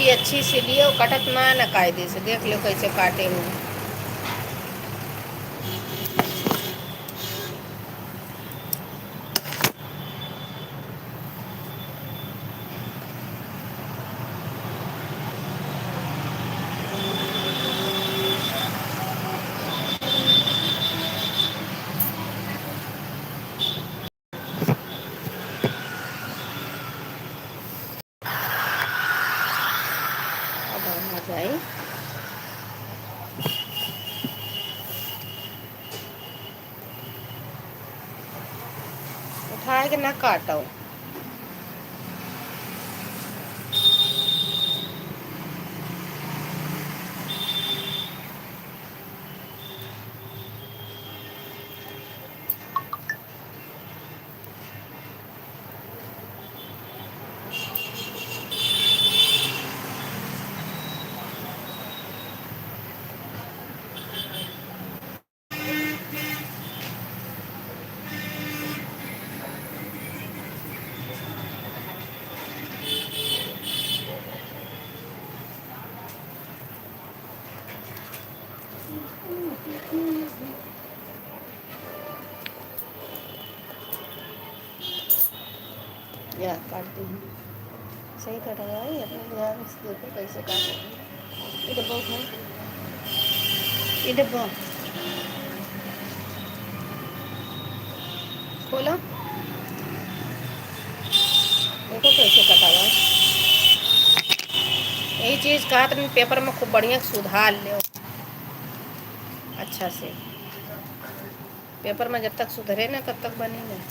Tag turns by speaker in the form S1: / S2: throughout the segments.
S1: मिर्ची अच्छी से लिए, कटत ना कायदे से, देख लो कैसे काटे हूँ। अब आ जाए, उठाए के ना काटो। या काटती हूँ, सही कटा है, अपने ध्यान से देखो कैसे काटे। ये डब्बा उठाओ, ये डब्बा खोलो, देखो कैसे कटा हुआ है। यही चीज़ कहा तुम पेपर में खूब बढ़िया सुधार लो अच्छा से। पेपर में जब तक सुधरे ना तब तक बनेगा।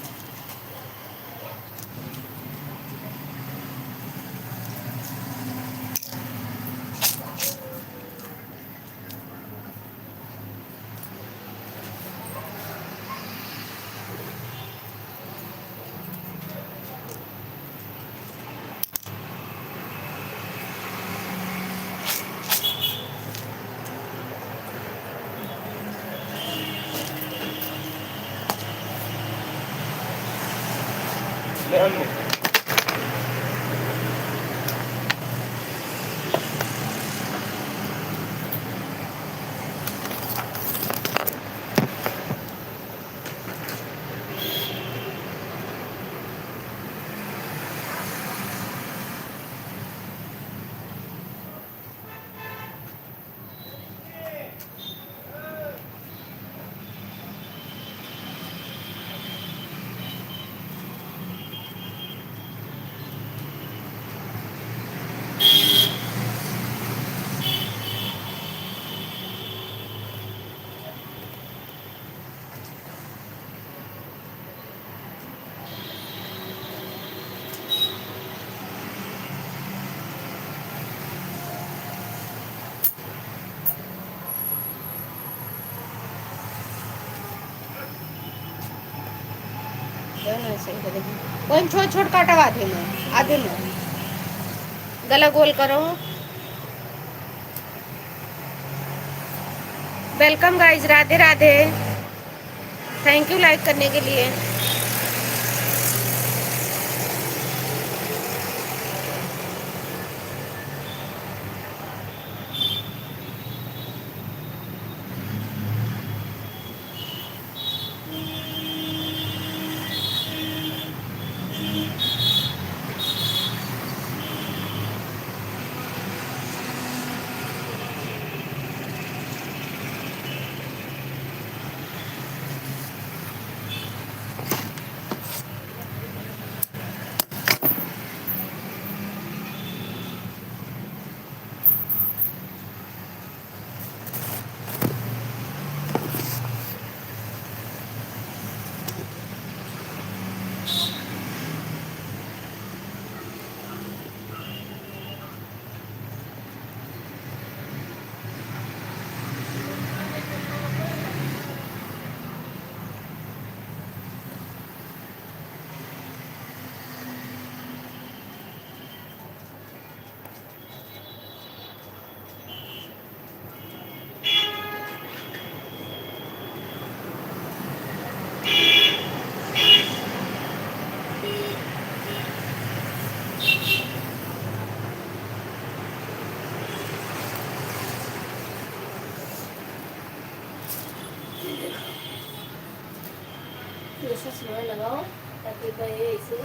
S1: कोई छोट छोट काटो, आधे में गला गोल करो। Welcome guys, Radhe Radhe, thank you like करने के लिए। से स्लो लगाओ ताकि गए इसे।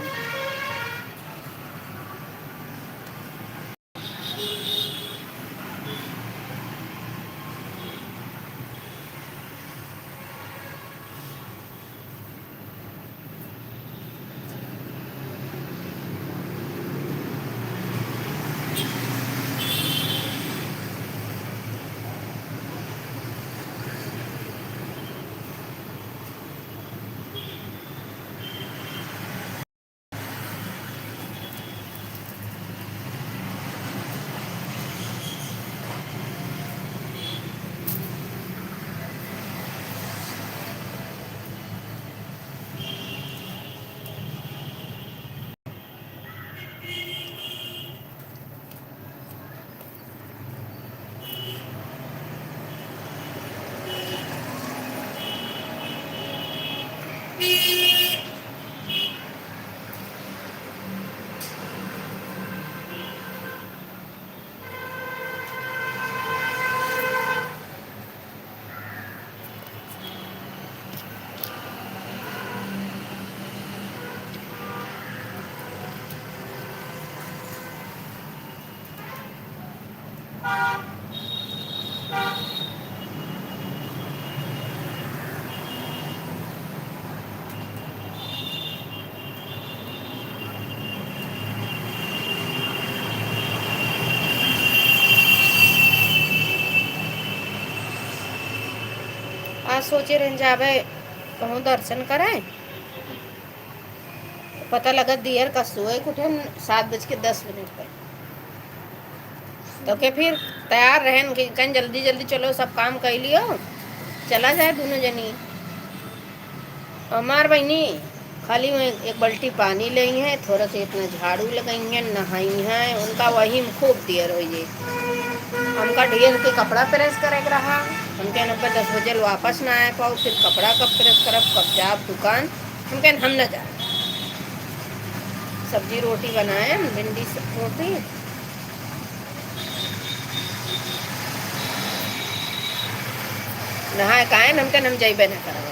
S1: आज सोचे रह जावे कहूँ दर्शन कराए, पता लगा दियर का सोए उठे 7:10 पर। तो के फिर तैयार रहन कि कहीं जल्दी जल्दी चलो सब काम कर लियो, चला जाए दोनों जनी। हमार बहनी खाली में एक बाल्टी पानी ली है, थोड़ा सा इतना झाड़ू लगाई है, नहाई है, उनका वही में खूब देर हो जाए। हमका ढेर के कपड़ा प्रेस करे रहा, हमके 9-10 बजे वापस ना आए पाओ, फिर कपड़ा कब प्रेस करब, कब जाब दुकान, हमके हम न जाए। सब्जी रोटी बनाए, भिंडी रोटी, नहाए काहे हमके हम जाइबे न करब।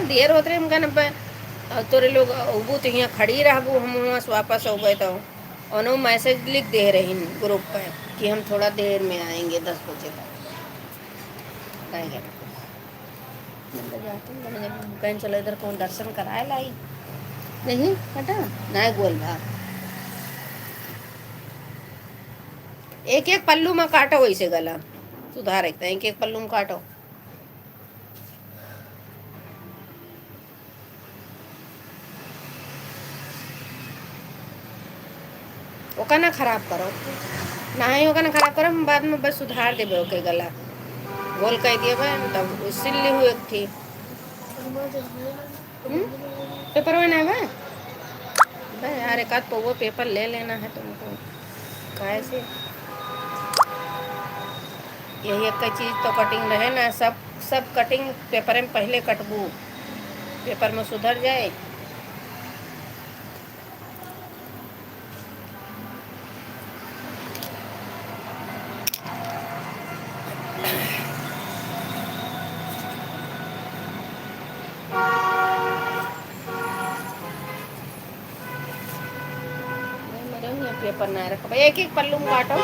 S1: देर होते हमका न तोरे लोग उबू तो यहाँ खड़ी रहबू, हम वहाँ से वापस हो गए तो उन्होंने मैसेज लिख दे रही ग्रुप पर कि हम थोड़ा देर में आएंगे 10 बजे तक। कहीं चलो इधर कौन दर्शन कराए लाई नहीं हटा ना गोल भाग। एक एक पल्लू में काटो, वैसे गला सुधार एक एक पल्लू में काटो। ओका ना खराब करो, ना ही ओका ना खराब करो, हम बाद में बस सुधार देबे ओके गला गोल कह दिए तब सिल्ली हुई थी। पेपर में ना है यार, एक आध वो पेपर ले लेना है तुमको काहे से। यही एक चीज़ तो कटिंग रहे ना, सब कटिंग पेपर में पहले कटबू, पेपर में सुधर जाए। पेपर ना रखो, एक एक पल्लू में काटो,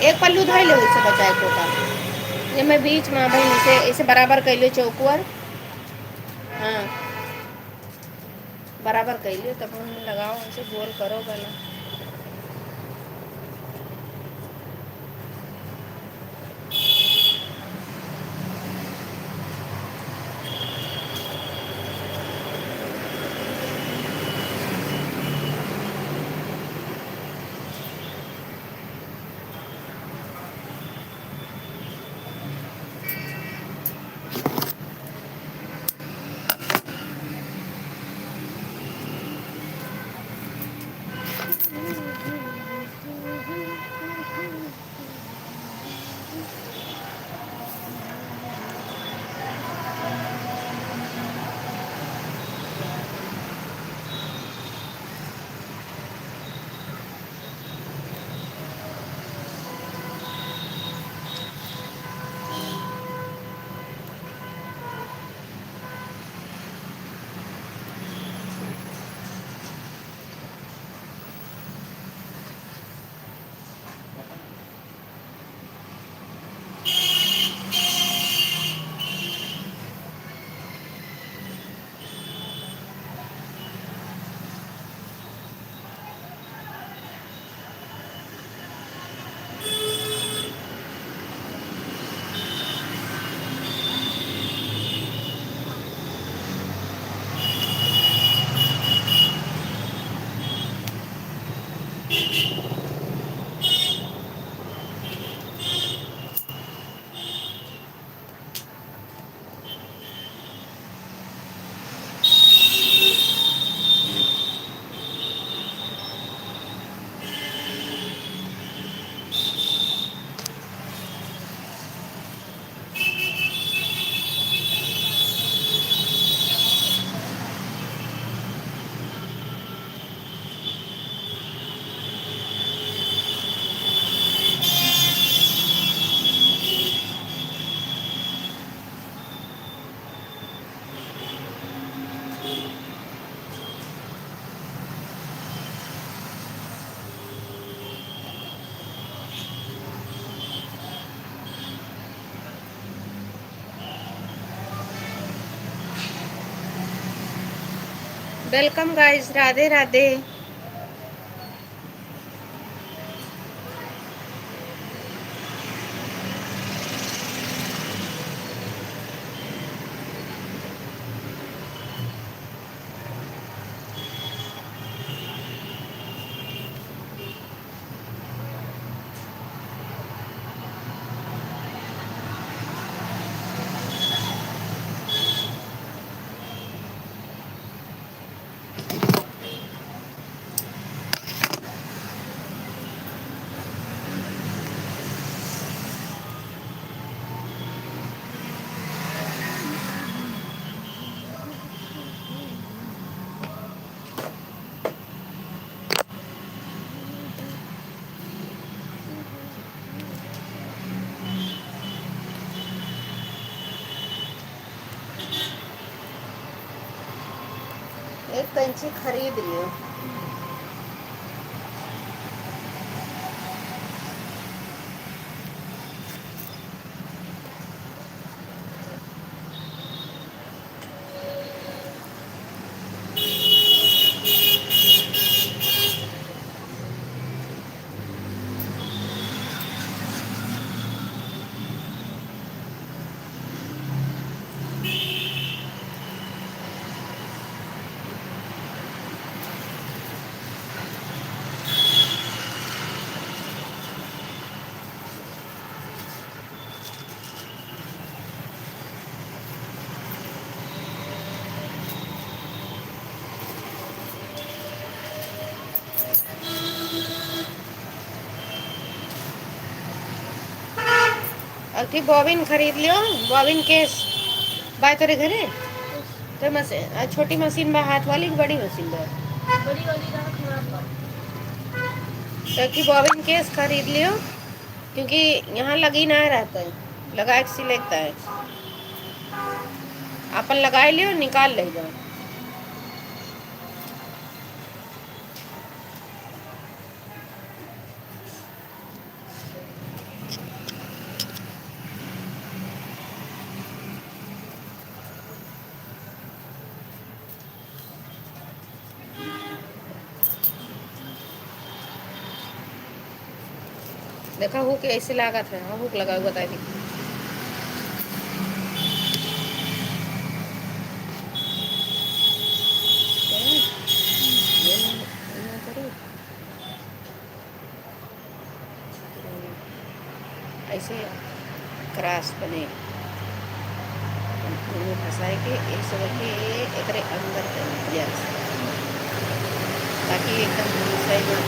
S1: एक पल्लू धोई लो इसे बचाए कोटा, ये मैं बीच में भाई इसे बराबर कर लो चौकुअर, हाँ बराबर कर लियो, तब हम लगाओ इसे गोल करो गला। Welcome guys, Radhe Radhe. एक कैंची खरीद लियो। अथी बॉबिन खरीद लियो, बॉबिन केस बाय तोरे घरे। तो मशीन छोटी मशीन बा हाथ वाली कि बड़ी मशीन बा? बड़ी वाली खराब बा। तो की बॉबिन केस खरीद लियो, क्योंकि यहाँ लगी ना रहता है, लगा के सिलेक्ट है। अपन लगा लियो, निकाल ले जाओ। देखा हुक ऐसे लागत है। हाँ हुक लगा हुआ बता दी। ऐसे क्रॉस बने फंसाए के एक सौ के एकरे अंदर ताकि एकदम सही ना।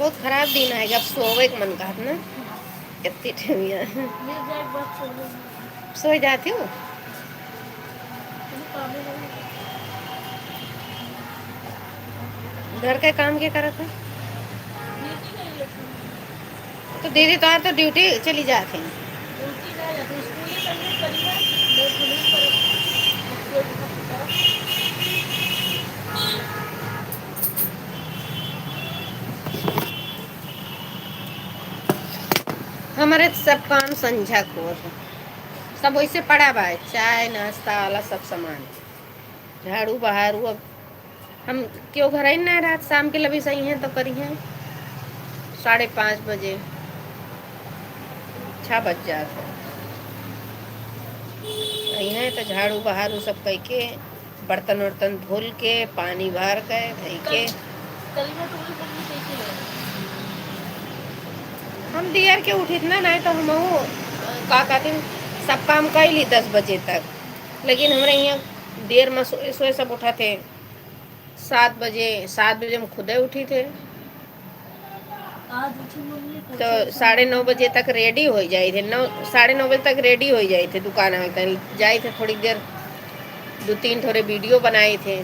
S1: बहुत खराब दिन आएगा, अब सोवे के मन कहत ना कितनी ठेमिया सो जाती हूँ। घर के काम के करत है तो दीदी तो ड्यूटी चली जाती हैं। हमारे सब काम संझा को है, सब वैसे पड़ा बा, चाय नाश्ता वाला सब सामान, झाड़ू बहारू। अब हम क्यों घर ही ना रात शाम के लभी सही हैं तो करी हैं 5:30 बजे 6 बज जाते हैं तो झाड़ू बहारू सब कह के बर्तन वर्तन धुल के पानी भर के धई के हम दियर के उठित ना नहीं तो हम का कहते सब काम कर ली 10 बजे तक, लेकिन हमारे यहाँ देर में सोए सोए सब उठा थे 7 बजे हम खुदे उठी थे तो 9:30 बजे तक रेडी हो जाए थे, 9 बजे तक रेडी हो जाए थे दुकान में जाए थे। थोड़ी देर 2-3 थोड़े वीडियो बनाए थे,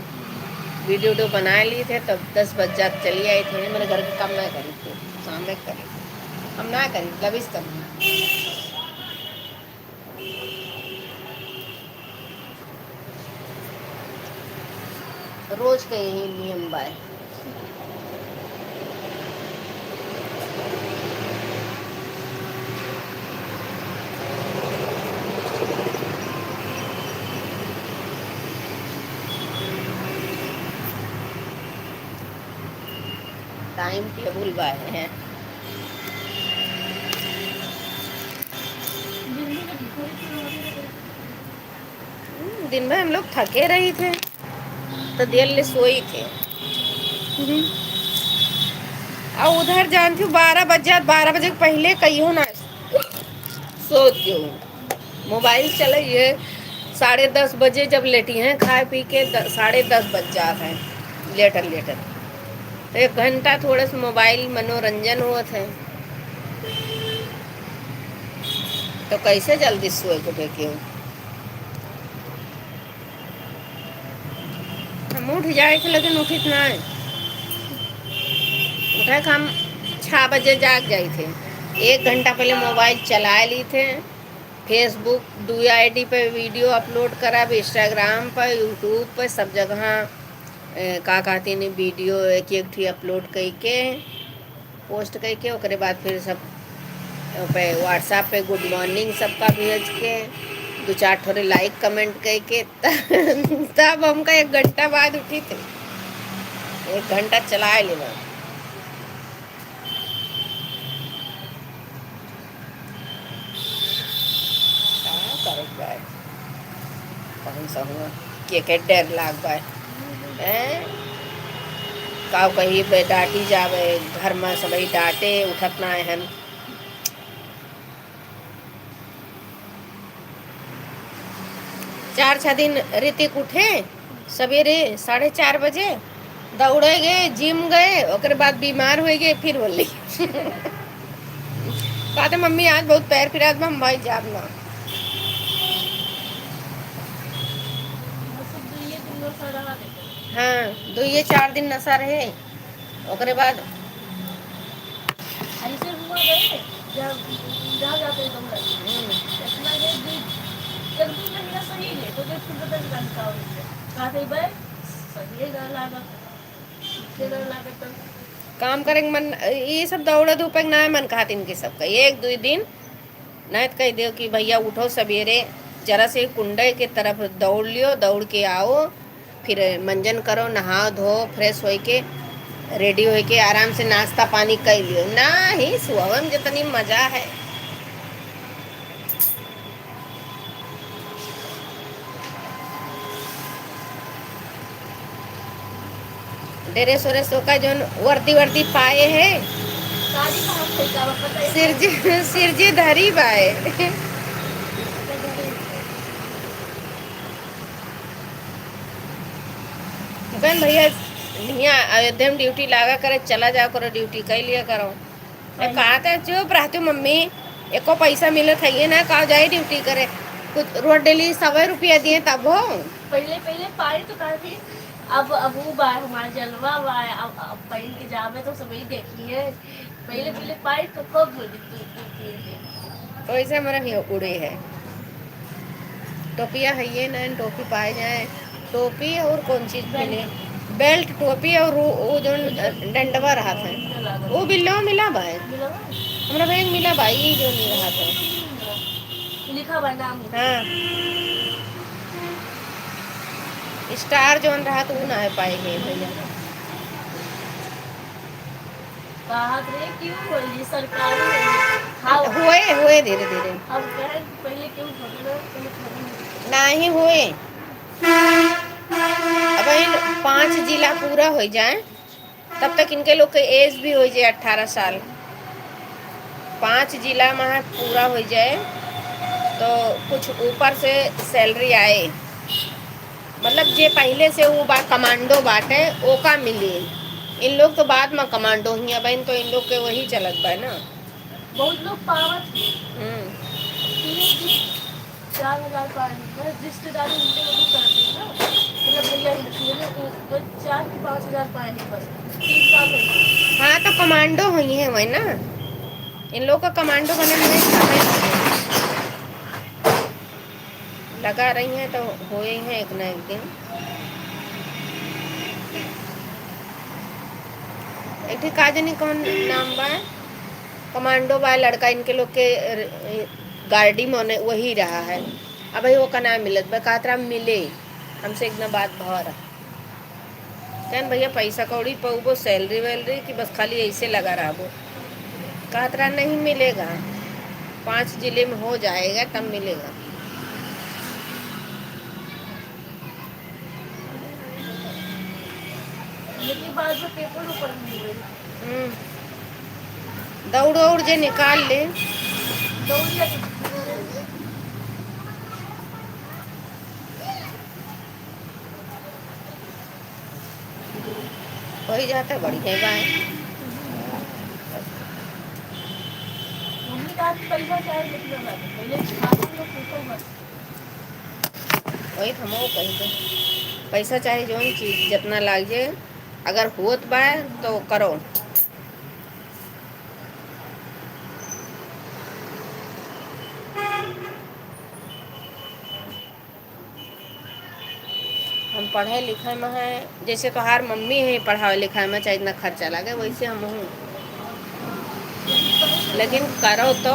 S1: वीडियो बना लिए थे, तब 10 बज जाते चली आई थे। मेरे घर के काम ना करी थे, सामने करी हम ना करी लबिस करी। रोज के यही नियम बाय। टाइम टेबल बाय है। दिन भर हम लोग थके रही थे तो देर ले सोई थे। और उधर जानती हूँ 12 बज जात, 12 बजे पहले कहियो ना सोती हूँ। मोबाइल चलाइए 10:30 बजे जब लेटी हैं खाए पी के 10:30 बज जाते हैं लेटर तो 1 घंटा थोड़ा सा मोबाइल मनोरंजन हुआ थे तो कैसे जल्दी सोए को देखे हम उठ जाए थे, लेकिन उठित ना है। उठा के हम 6 बजे जाग गए थे, 1 घंटा पहले मोबाइल चला ली थे, फेसबुक 2 आईडी पे वीडियो अपलोड करा, इंस्टाग्राम पर यूट्यूब पर सब जगह का कहते हैं वीडियो एक थी अपलोड करके पोस्ट करके ओकरे बाद फिर सब पे व्हाट्सएप पे गुड मॉर्निंग सबका भेज के 2-4 थोड़े लाइक कमेंट करके तब हमका 1 घंटा बाद उठी थे, 1 घंटा चला लेना। कौन सा हुआ के डर लाग बाय का कहीं पे डांटी जावे, घर में सभी डांटे उठत ना है। 4-6 दिन ऋतिक उठे सवेरे 4:30 बजे, दौड़े गए, जिम गए, ओकर बाद बीमार हो गए, फिर बोली कहते मम्मी आज बहुत पैर फिरात में हम भाई जाब ना। हाँ 2-4 दिन नशा रहे, ओकरे बाद ऐसे हुआ गए जब जा जाते इतना देर 1-2 महीना सही है तो देख फिर बदल बनता हो कहते भाई सही है लागत काम करेंगे मन ये सब दौड़ा धूपे ना मन कहते इनके सबका 1-2 दिन नहीं तो कह दो कि भैया उठो सवेरे जरा से कुंडे के तरफ दौड़ लियो, दौड़ के आओ, फिर मंजन करो, नहाओ धो फ्रेश हो के रेडी हो के आराम से नाश्ता पानी कर लियो। ना ही सुबह में जितनी मजा है डेरे सोरे सो का जो वर्दी पाए है सिरजी धरी बाए बहन भैया यहाँ अयोध्या में ड्यूटी लागा करे, चला जाओ करो ड्यूटी कर लिया करो। कहा था चुप रहती मम्मी, एको पैसा मिले खाइए ना, कहा जाए ड्यूटी करे, कुछ रोज डेली 100 रुपया दिए तब हो।
S2: पहले पहले पाई तो कहा थी, अब वो बार हमारा जलवा हुआ है, अब पहले के जामे तो सभी देखी है, पहले पहले पाई तो कब
S1: तो ऐसे हमारा उड़े है टोपिया है ये ना, टोपी पाए जाए, टोपी और कौन चीज मिले, बेल्ट टोपी और वो जो डंडवा रहा था वो बिल्लो मिला भाई, हमारा बैंक मिला भाई जो नहीं रहा था
S2: लिखा हुआ नाम।
S1: हाँ स्टार जोन रहा तो वो ना पाए गए भैया।
S2: क्यों बोली सरकार
S1: हुए धीरे धीरे
S2: अब पहले क्यों
S1: नहीं हुए। अब इन 5 जिला पूरा हो जाए तब तक इनके लोग के एज भी हो जाए 18 साल, 5 जिला में पूरा हो जाए तो कुछ ऊपर से सैलरी आए, मतलब जे पहले से वो बात कमांडो बाटे वो का मिली, इन लोग तो बाद में कमांडो ही बहन, तो इन लोग के वही चलत बा ना,
S2: बहुत लोग पावत 4000 रिश्तेदारी करते हैं ना, मतलब भैया 4-5 हजार पाए बस 3 साल।
S1: हाँ तो कमांडो हुई है वही ना, इन लोग का कमांडो बने में लगा रही हैं तो हुए हैं एक ना एक दिन। एक ठीक काजनी कौन नाम बा, कमांडो बा लड़का, इनके लोग के गार्डी में वही रहा है। अब भाई वो का नाम मिलत बा, कातरा मिले हमसे एक ना बात भर कहन भैया पैसा कौड़ी पउबो सैलरी वैलरी कि बस खाली ऐसे लगा रहा वो, कातरा नहीं मिलेगा, 5 जिले में हो जाएगा तब मिलेगा। दौड़ दौड़ जे निकाल ले, वही जाता बढ़िया बा। वही हम कही थे पैसा चाहे जो चीज जितना लाग जाए, अगर होत बा तो करो। हम पढ़े लिखे में है, जैसे तोहार मम्मी है पढ़ाए लिखाए में चाहे इतना खर्चा लगे वैसे हम हूँ, लेकिन करो तो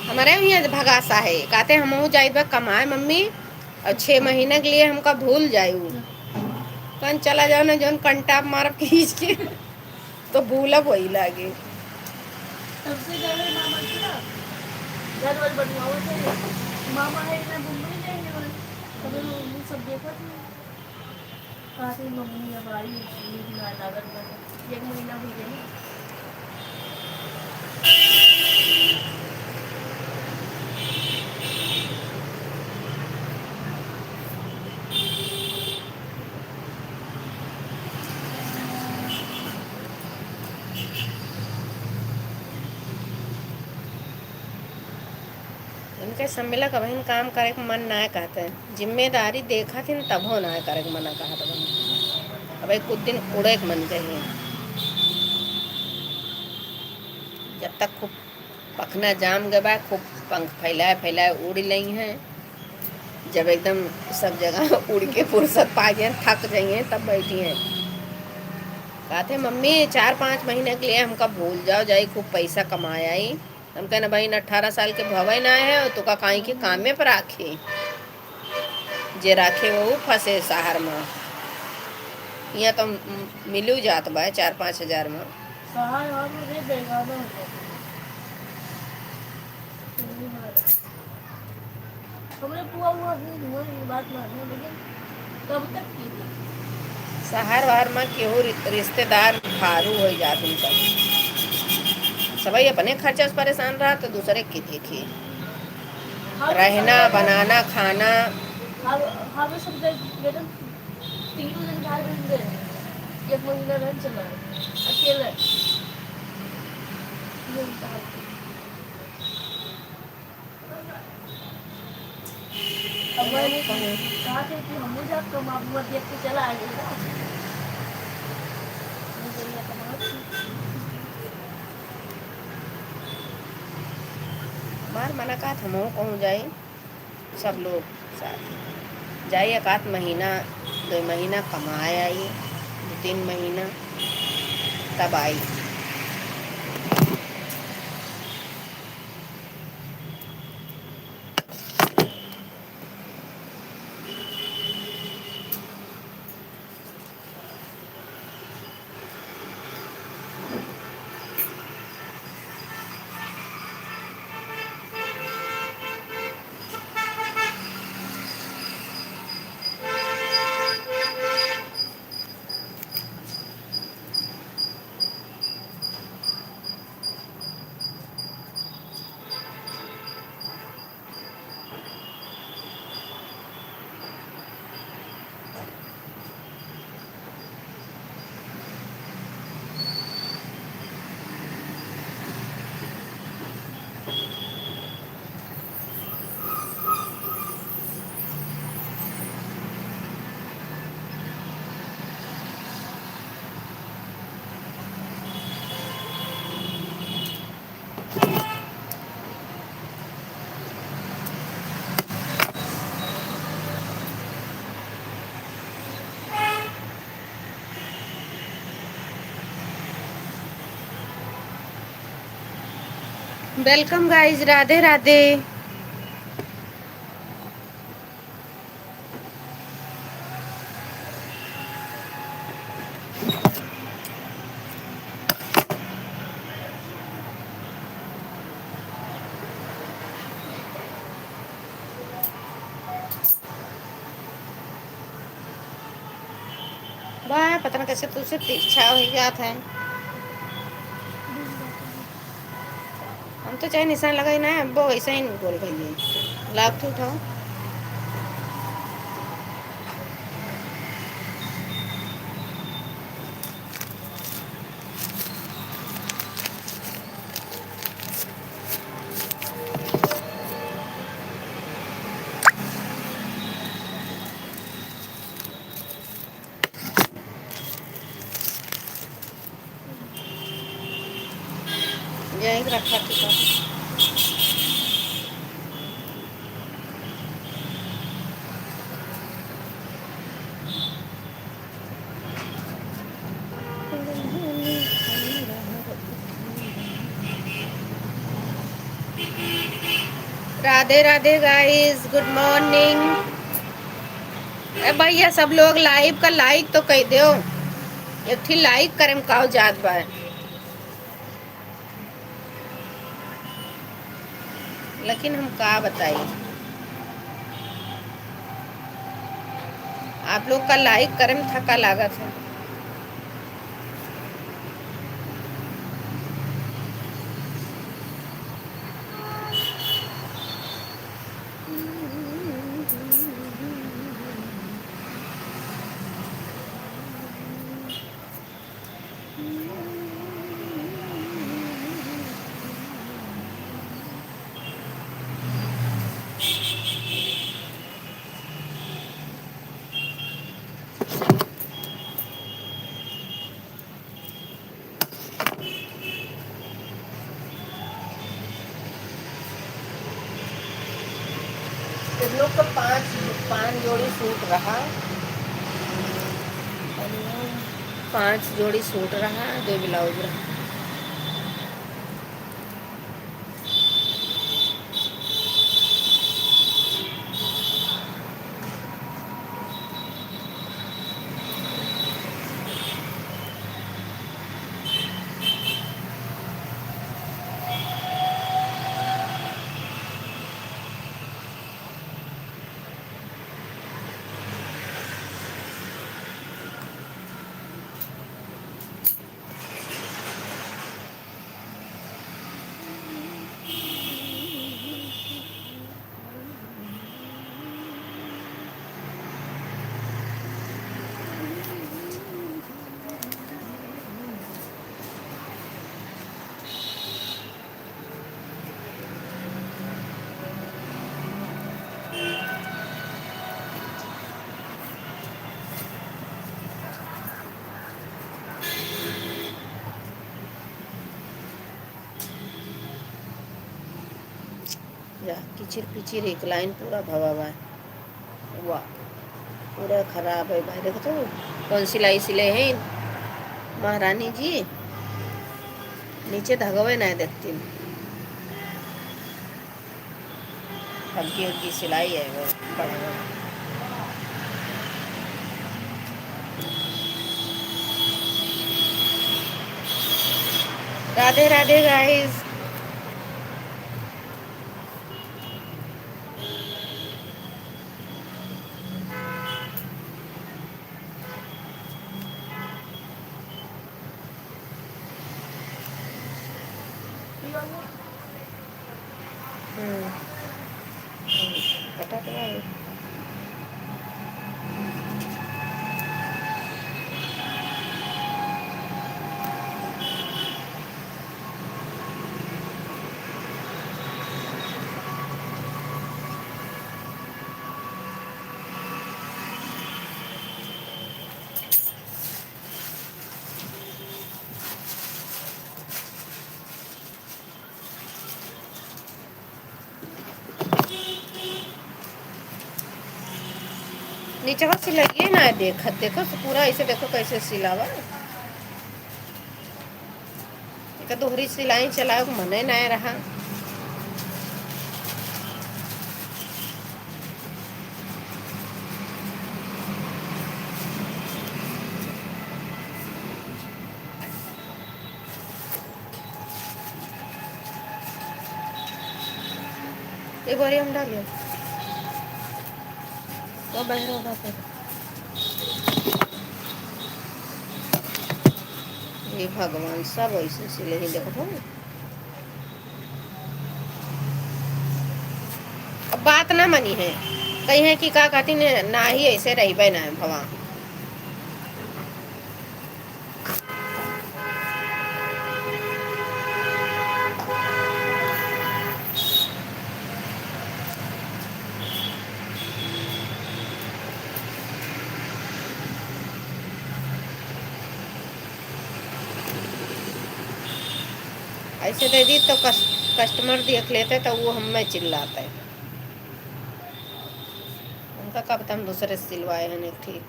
S1: हमारे यहाँ भगासा है, कहते हम जाए कमाए मम्मी और 6 महीने के लिए हमका भूल जाए, कौन चला जाओ ना जौन कंटा मार खींच के तो भूला वही लागे।
S2: सबसे ज्यादा मामा की ना घर वाल बनवाओ थे, मामा है ना मुंबई जाएंगे वाले, कभी वो सब देखा था, काफी मम्मी अब आई ना लागत बने 1 महीना भी गई।
S1: इनके सम्मिला का बहन काम करे के मन ना कहते हैं, जिम्मेदारी देखा थी तब हो ना करे के मना कहा था अब कुछ दिन उड़े के मन चाहिए, जब तक खूब पखना जाम गए खूब पंख फैलाए फैलाए उड़ रही हैं, जब एकदम सब जगह उड़ के फुर्सत पा गए थक जाइए तब बैठी हैं। कहते मम्मी 4-5 महीने के लिए हमका भूल जाओ, जाई खूब पैसा कमाया ही, हम कहना भाई 18 साल के भवे ना है तो का कहीं के काम में पर राखे, जे राखे वो फंसे शहर में, यहाँ तो मिलू जात बा 4-5 हजार में।
S2: हमने पूरा हुआ नहीं बात मानी, लेकिन कब तक की थी
S1: शहर वहर में केहू रिश्तेदार भारू हो जात उनका। सभी अपने खर्चा से परेशान रहा तो दूसरे की देखी।
S2: हम तो
S1: रहना
S2: संडे में
S1: बनाना खाना।
S2: हम सब मैडम तीनों दिन घर में रह रहे हैं, एक महीना रह चला है अकेले। ये उनका हाल है। अब मैंने कहा था कि हम मुझे कमा बुआ देख के चला आएगा। मैं बोली कमा
S1: मार मना का हम कहूँ जाए सब लोग साथ जाइए। एक आध महीना 2 महीना कमाए आई, 2-3 महीना तब आई। Welcome guys, Radhe Radhe. वाह पता नहीं कैसे तुझसे तिरछा हो जाता है। हम तो चाहे निशान लगाई ना वो वैसे ही बोल भैया लाभ तो उठाओ। यहीं रखा था। Radhe Radhe guys, good morning. ए भैया सब लोग लाइव का लाइक तो कह दो, एक थी लाइक करें कहो जात बा। लेकिन हम का बताइए, आप लोग का लाइक करें थका लागत है। इन लोग का 5 जोड़ी सूट रहा, 5 जोड़ी सूट रहा, 2 ब्लाउज रहा। जा किचिर पिचिर एक लाइन पूरा भवा हुआ है। वाह, पूरा खराब है भाई। देखो तो कौन सिलाई सिले हैं महारानी जी, नीचे धगवे नहीं देखती, हल्की हल्की सिलाई है वो बड़ा बड़ा। राधे राधे गाइस। पता तो है। नीचे का सिलाइए ना, देखो देखो पूरा ऐसे देखो कैसे सिलावा। एक दोहरी सिलाई चलाओ मने नहीं रहा। एक बार हम डालिए तो बाहर होगा फिर। ये भगवान सब ऐसे सिले ही देखो तो। अब बात ना मनी है, कही है कि का कहती ने ना ही ऐसे रही बे ना भवा। ऐसे दे दी तो कस्टमर देख लेते तो वो हमें चिल्लाते। उनका कब तक हम दूसरे से सिलवाए हैं एक ठीक।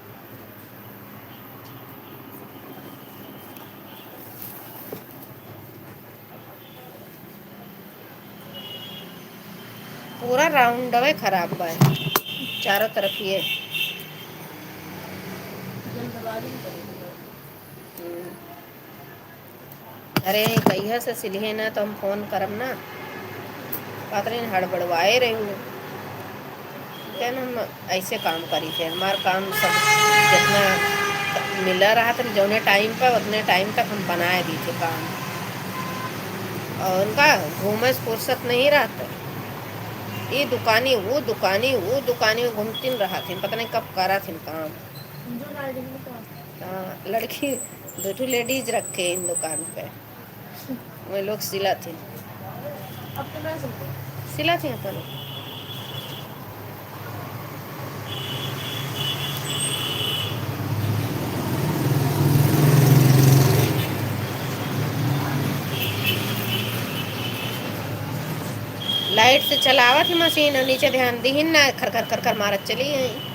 S1: पूरा राउंड है खराब हुआ है चारों तरफ ये। अरे कहिया से सिलिए ना तो हम फोन करब ना, पात्र हड़बड़वाए रही हूँ क्या हम ऐसे काम करी थे। हमारा काम सब जितना मिला रहा था जो टाइम पर उतने टाइम तक हम बनाए दी थे काम, और उनका घूमे से फुर्सत नहीं रहता। ये दुकानी वो दुकानी घूमती रहा थी, पता नहीं कब करा थी काम। हाँ, लड़की दो ठो लेडीज रखे इन दुकान पे, वो लोग सिला थी सिला थी अपन। लाइट से चलावा थी मशीन और नीचे ध्यान दी ना खर खर खर खर मारत चली है।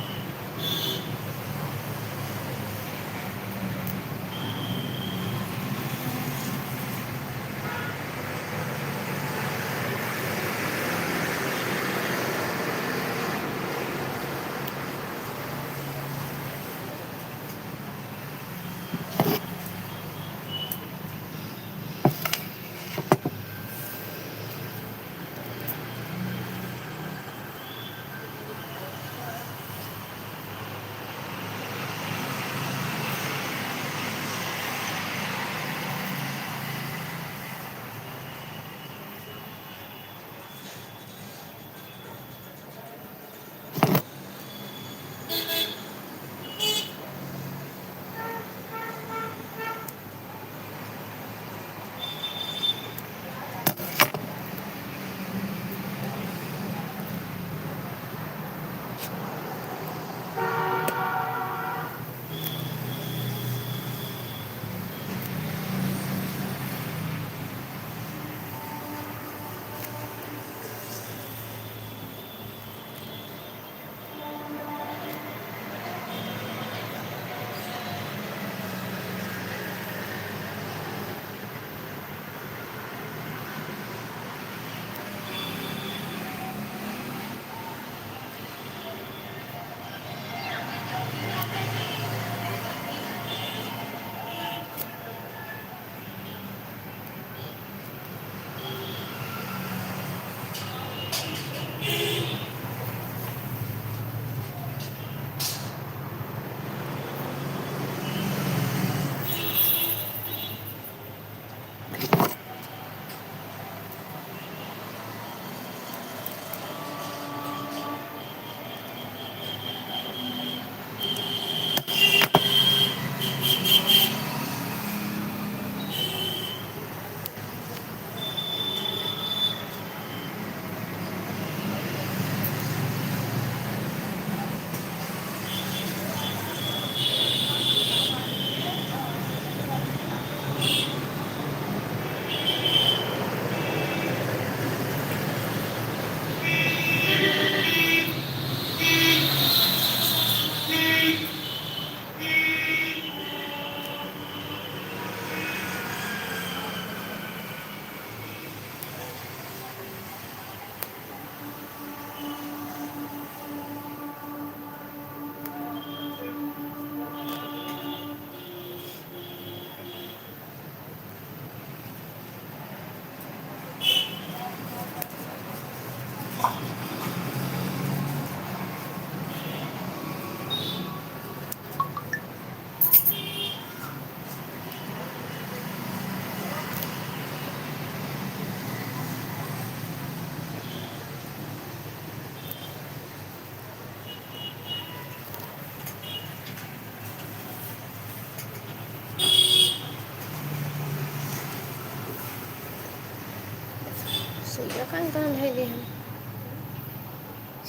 S1: है जी हम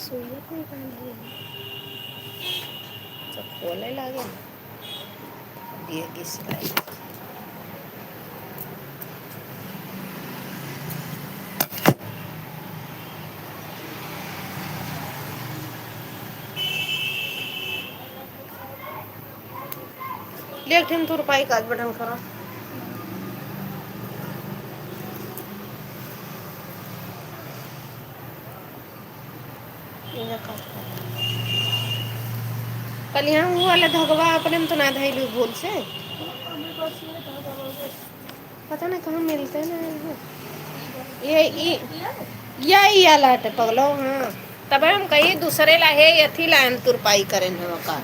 S1: सुइया नहीं बांधे तो खोले लागे दिए की सिलाई लेट हम तो रुपाई काज बटन करो कल यहाँ वो वाला धगवा अपने में तो ना धैलू भूल से
S2: हमारे पास ये था दवा बस
S1: पता नहीं कहाँ मिलते ना
S2: किया है
S1: यही आला हटे पगलो हाँ तब हम कहीं दूसरे ला है यथी लाइन तुरपाई करें हम का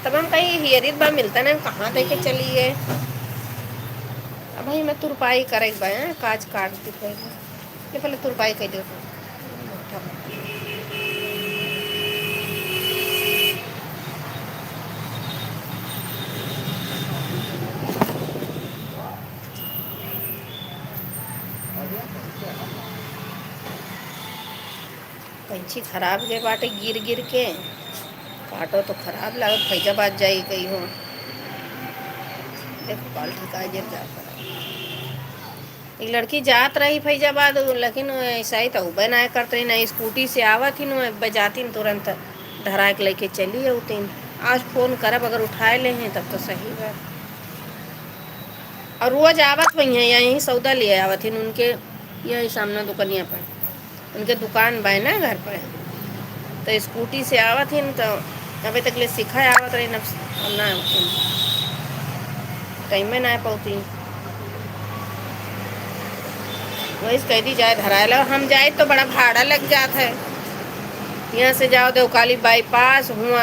S1: तब हम कहीं हियरित बा मिलता ना कहाँ दे के चलिए अब भाई मैं तुरपाई करे बा काज काट दी पहले ये पहले तुरपाई कर दो पंछी खराब गए बाटे गिर गिर के काटो तो खराब लागत फैजाबाद जाई गई हो देखो काल ठिका गिर जाता एक लड़की जात रही फैजाबाद लेकिन ऐसा ही तो उबे ना करते ना स्कूटी से आवत ही न बजाती तुरंत धरा के लेके चली अवतीन आज फ़ोन करब अगर उठाए ले हैं तब तो सही बात और रोज आवत वही हैं यहीं सौदा ले आवत ही उनके यही सामने दुकानिया पर उनके दुकान बाय ना घर पर तो स्कूटी से आवत ही तो अभी तक ले सिखा आवत रही ना टाइम में ना पौती वही कह दी जाए धराला हम जाए तो बड़ा भाड़ा लग जाता है यहाँ से जाओ देवकाली बाईपास हुआ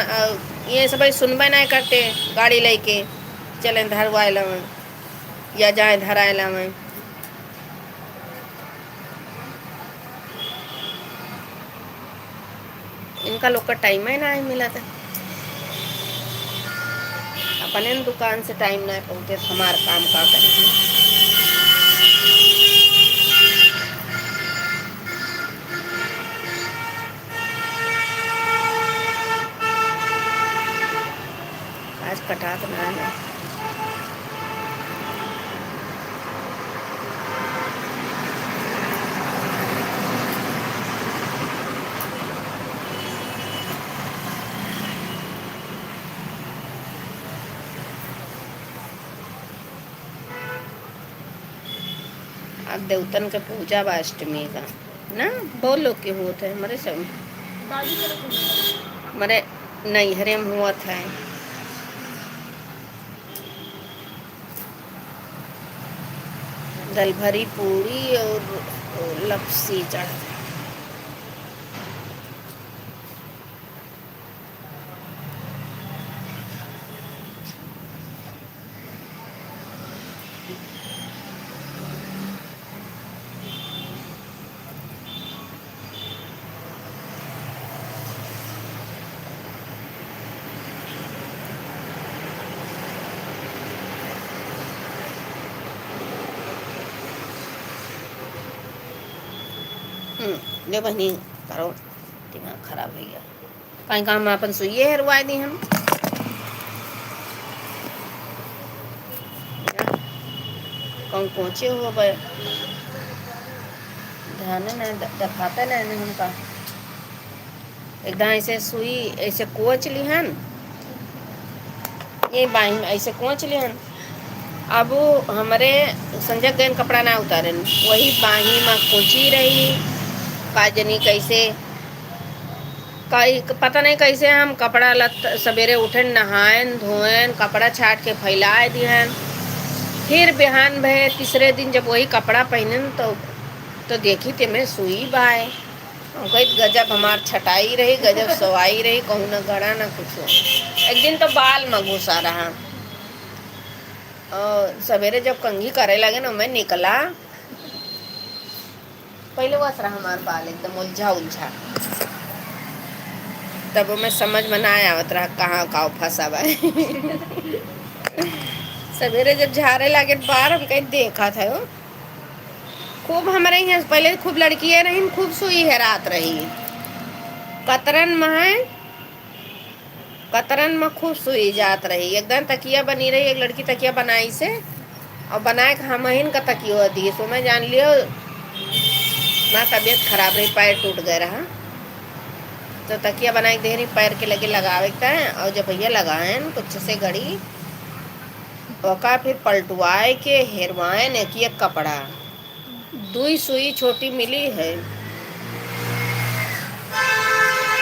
S1: ये सब सुनबे नहीं करते गाड़ी लेके चले धरवाला में या जाए धराला में इनका लोग का टाइम ही ना मिला था अपने दुकान से टाइम ना पहुँचे हमारा काम का करेंगे आज कटा तो ना है अब देवतन के पूजा बा अष्टमी का ना बहुत लोग के होते हैं हमारे सब
S2: दादी तरफ हुई
S1: हमारे नैहरे में हुआ था दल भरी पूरी और लपसी चढ़ा ले बहनी करो दिमाग खराब हो गया कहीं काम अपन सुइए हरवा दी हम कौन पहुँचे हो भाई ध्यान न दफाता नहीं हमका एकदम ऐसे सुई ऐसे कोच लिहन ये बाई ऐसे कोच लिहन अब हमारे संजय गैन कपड़ा ना उतारे वही बाही में कोची रही पाजनी कैसे पता नहीं कैसे हम कपड़ा लत सवेरे उठन नहायन धोएन कपड़ा छाट के फैलाए दिहन फिर बिहान भे तीसरे दिन जब वही कपड़ा पहनन तो देखी ते में सुई बाय कई गजब हमार छटाई रही गजब सवाई रही कहूँ न गड़ा न कुछ एक दिन तो बाल में घुसा रहा और सवेरे जब कंघी करे लगे ना मैं निकला पहले वस रहा हमार बाल एकदम उलझा उलझा तब मैं समझ में ना आवत रहा कहाँ काव फंसा बा सवेरे जब झाड़े लगे बार हम कहीं देखा था वो खूब हमारे यहाँ पहले खूब लड़कियाँ रही, खूब सुई है रात रही। कतरन में है, कतरन में खूब सुई जात रही। एकदम तकिया बनी रही, एक लड़की तकिया बनाई से और बनाए हम हिन का तकियो दिए। सो मैं जान लियो माँ तबीयत खराब रही, पैर टूट गए रहा। तो तकिया बनाए दे रही, पैर के लगे लगावे का है। और जब भैया लगाए कुछ से घड़ी ओका फिर पलटवाए के हेरवाए ने कि कपड़ा दुई सुई छोटी मिली है।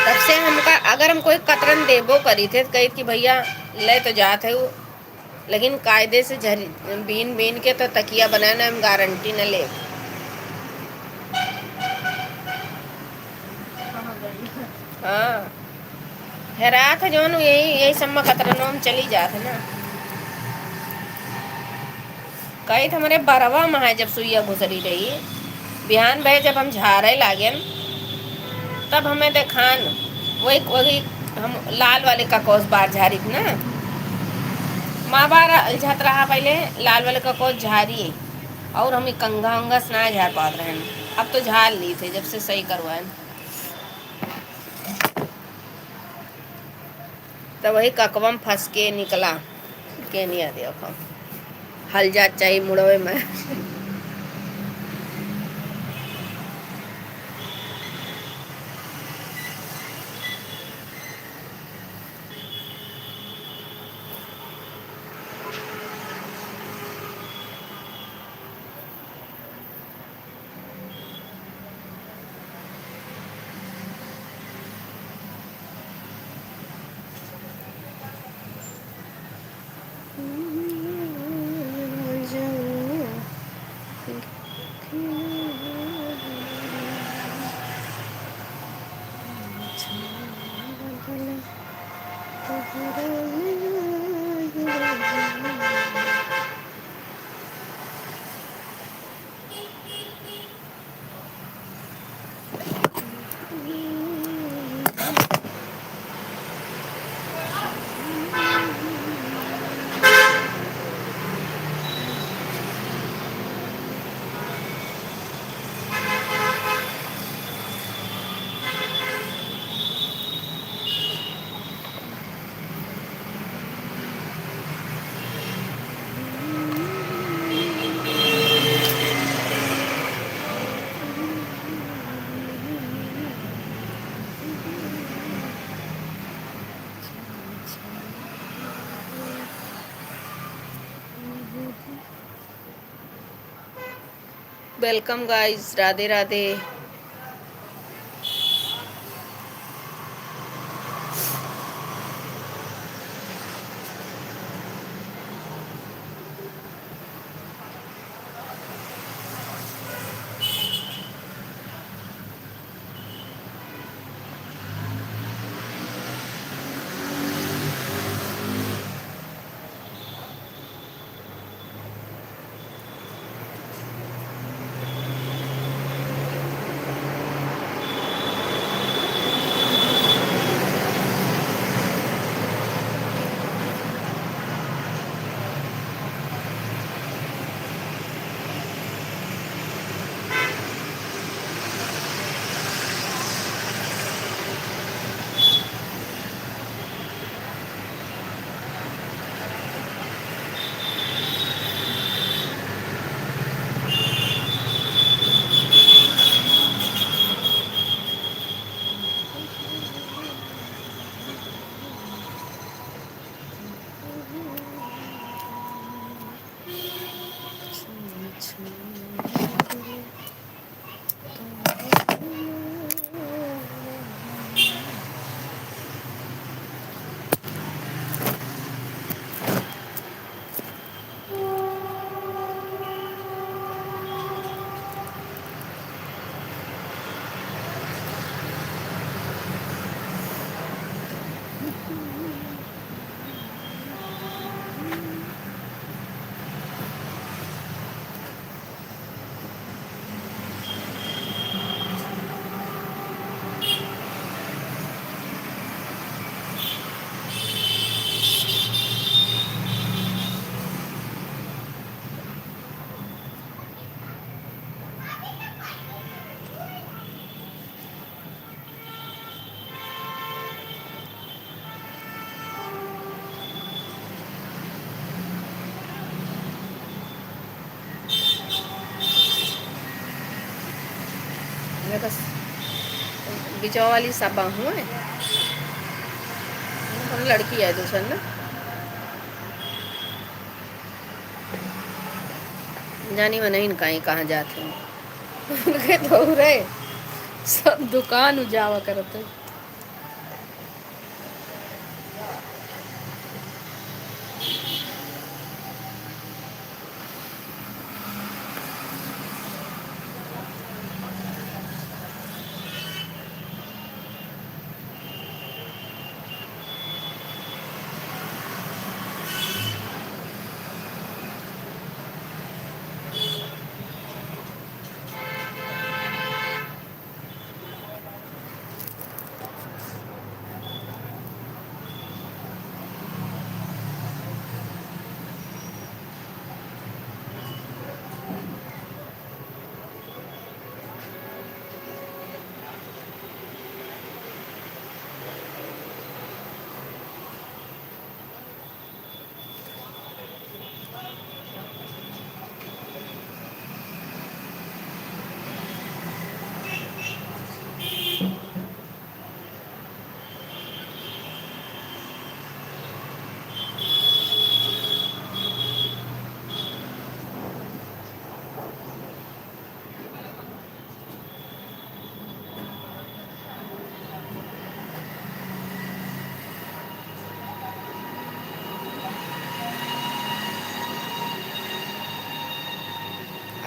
S1: तब से हमका अगर हम कोई कतरन देबो करी थे तो कही कि भैया ले तो जात है वो, लेकिन कायदे से बीन बीन के तो तकिया बनाना हम गारंटी न ले।
S2: कहाँ गई है?
S1: हाँ हैरात है जौन यही यही सब में कतरनों में चली जात है ना। कही तो हमारे बरवा में है जब सुइया घुसरी रही बिहान भय जब हम झाड़े लागे तब हमें देखान वही वही हम लाल वाले ककोस बार झारी थी ना। माँ बार झत रहा पहले लाल वाले ककोस झारी और हम कंघा उंगा स्ना झाड़ पात रहे। अब तो झाड़ ली थे जब से सही करवाए। तो वही ककवम फंस के निकला के नहीं आ देखो हल जात चाहिए मुड़वे में। Welcome guys, Radhe Radhe. मैं बस बिचवा वाली सब हूँ लड़की है दूसरा ना जानी मन इन कहीं कहाँ जाते हैं उनके तो रहे सब दुकान उजावा करते।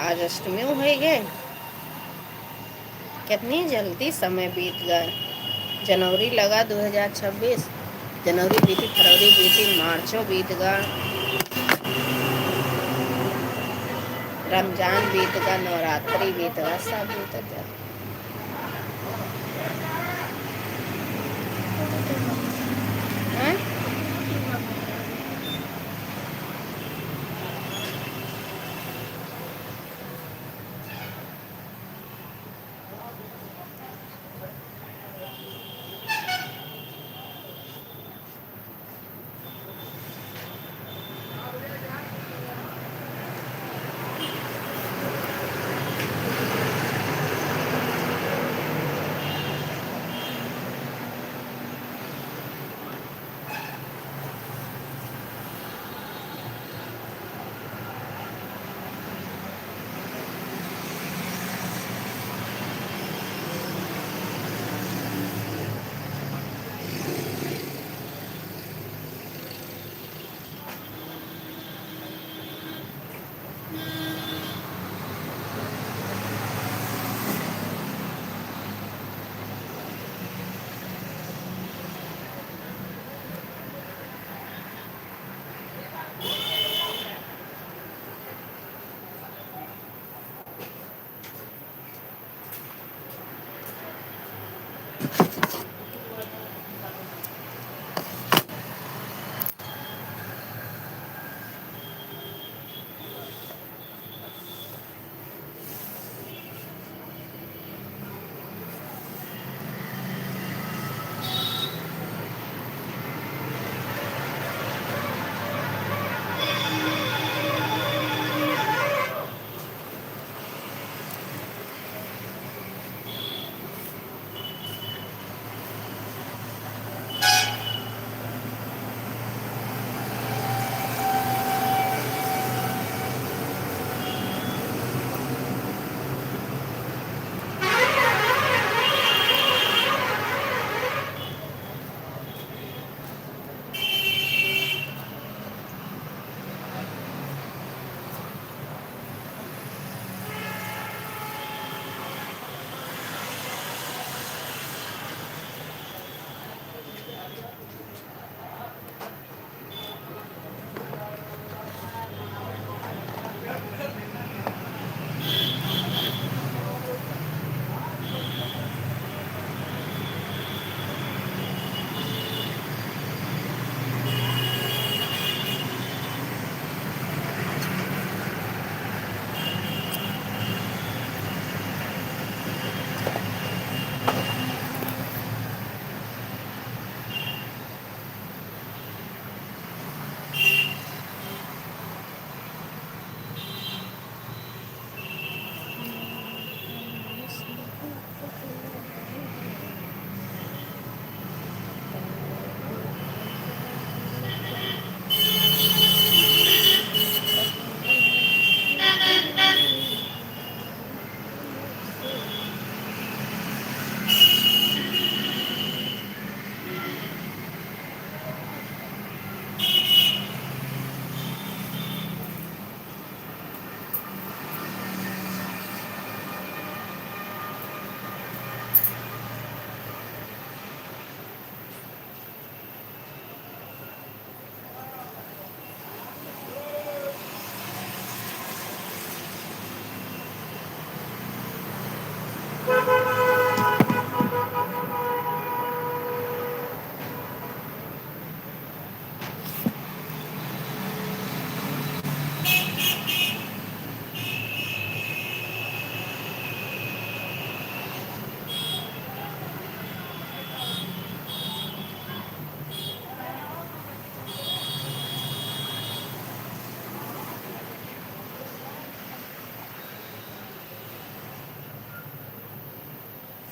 S1: आज अष्टमी हो गए, कितनी जल्दी समय बीत गया। जनवरी लगा 2026, जनवरी बीती, फरवरी बीती, मार्चों बीत गया, रमजान बीत गया, नवरात्रि बीत गया, सब बीत गया।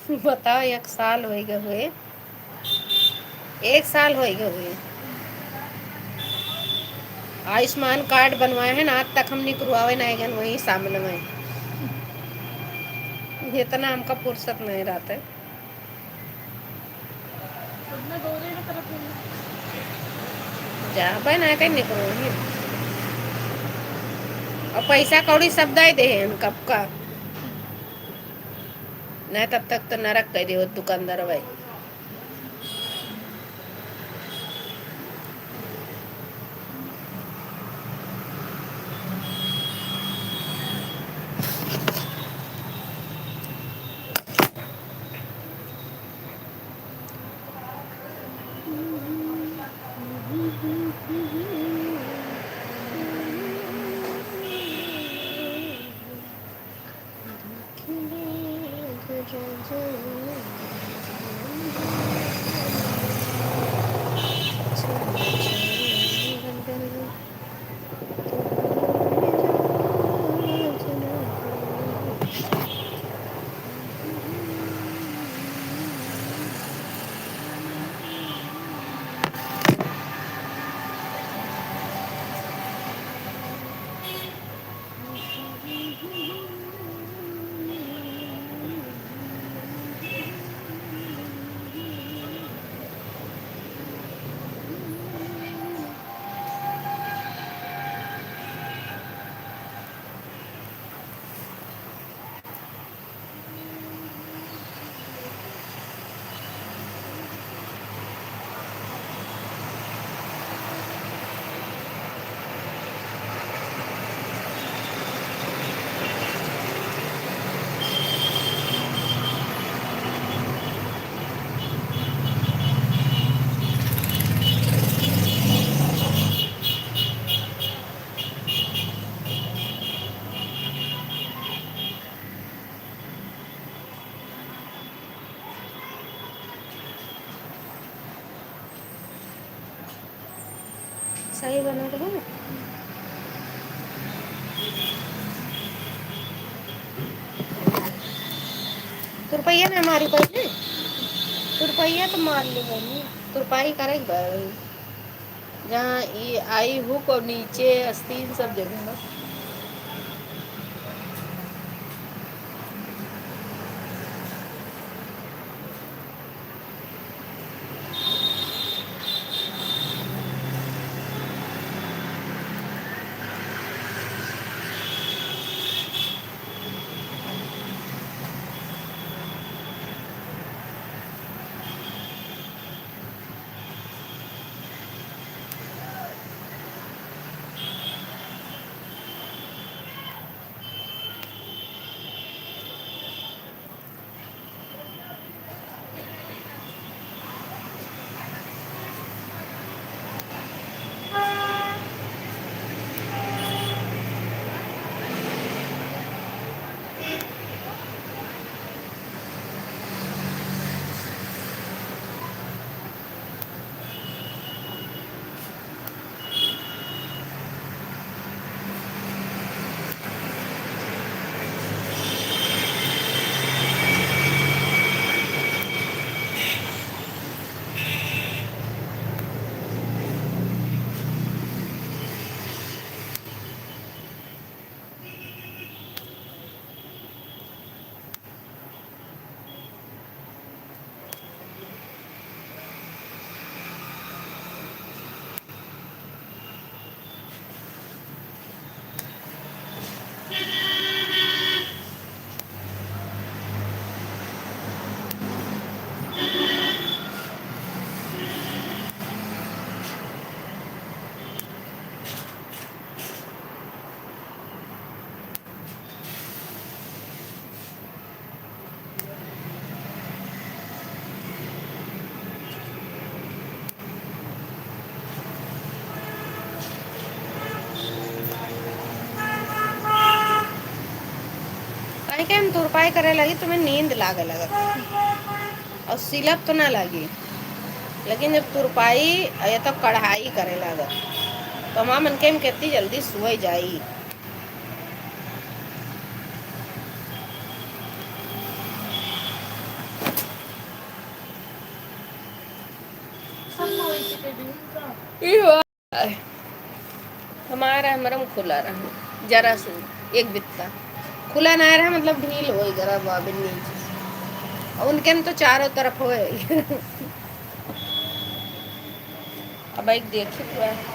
S1: बताओ, 1 साल हो गए हुए। 1 साल हो गए हुए। आयुष्मान कार्ड बनवाए हैं ना, आज तक हम निकलवावे नहीं गए वही सामने में। इतना हमका फुर्सत नहीं रहता है।
S2: सबने दो दिन तरफ नहीं।
S1: जा भाई ना कहीं निकलो। और पैसा कौड़ी सब दे दे हैं कब का। नहीं तब तक तो नरक कर दे दुकानदार भाई। सही बना दो। तो रुपया ना हमारी पहले तो रुपया तो मार लेंगे नहीं। तो रुपया करेगा जहाँ ये आई हुक और नीचे अस्तीन सब जगह ना। कहीं के हम तुरपाई करे लगी तुम्हें नींद लागे लगा और सिलप तो ना लगी। लेकिन जब तुरपाई या तो कढ़ाई करे लगा तो माँ मन के कितनी जल्दी सोई जाई।
S2: होई थी के दिन का
S1: ये हुआ है। हमारा मरम खुला रहा जरा सु एक बित्ता खुला ना रहा मतलब ढील हो जरा बाबिन नीचे और उनके में तो चारों तरफ हो अब एक देखी हुआ है